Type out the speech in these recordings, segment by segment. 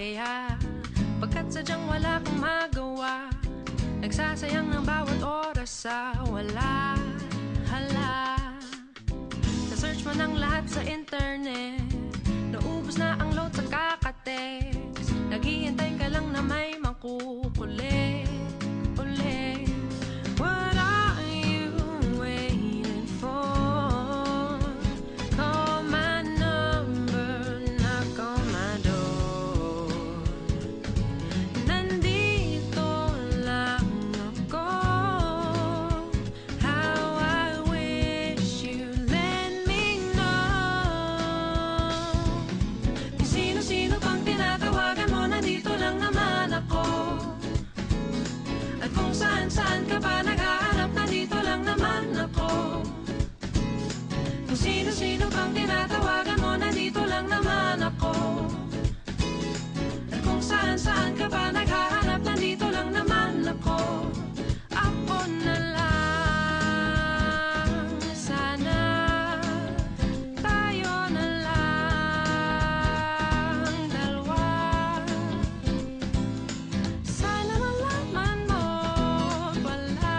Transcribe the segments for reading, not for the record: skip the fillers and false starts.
kaya pagkat sadyang wala kang magawa, nagsasayang ng bawat oras sa wala. Hala, na-search mo ng lahat sa internet, naubos na ang load sa kakatext, naghihintay ka lang na may makukulit ulit. What are you waiting for? Call my number, knock on my door. Nandito lang ako. How I wish you let me know. Kung sino-sino pang tinatawagan mo, nandito lang naman ako. At kung saan-saan ka pa naghahanap, nandito lang naman ako. Kung sino-sino pang tinatawagan mo, nandito lang naman ako. At kung saan-saan ka pa naghahanap, nandito lang naman ako. Ako na lang, sana tayo na lang dalawa. Sana malaman mo pala,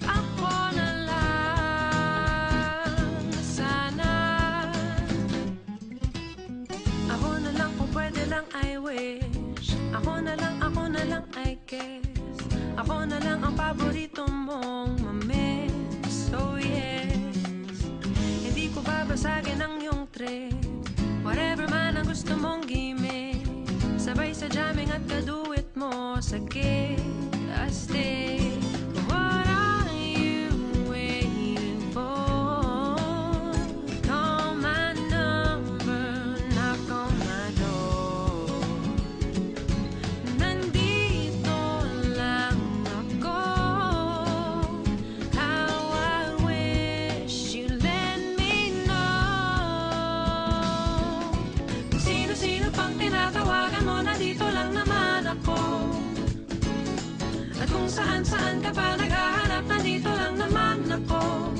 ako na lang, sana. Ako na lang kung pwede lang, I wish. Ako na lang I guess. Ako na lang ang paborito mong mamiss. Oh yes, hindi ko babasagin ang iyong trip. Whatever man ang gusto mong gimmick, sabay sa jamming at kaduit mo sa gig. I stay. What are you waiting for? Call my number, knock on my door. Nandito lang ako. How I wish you let me know. Kung sino-sino pang tinatawagan mo, nandito lang naman ako. At kung saan-saan ka pa naghahanap, nandito lang naman ako.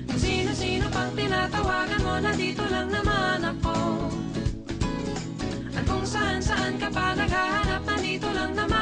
Kung sino-sino pang tinatawagan mo, nandito lang naman ako. At kung saan-saan ka pa naghahanap, nandito lang naman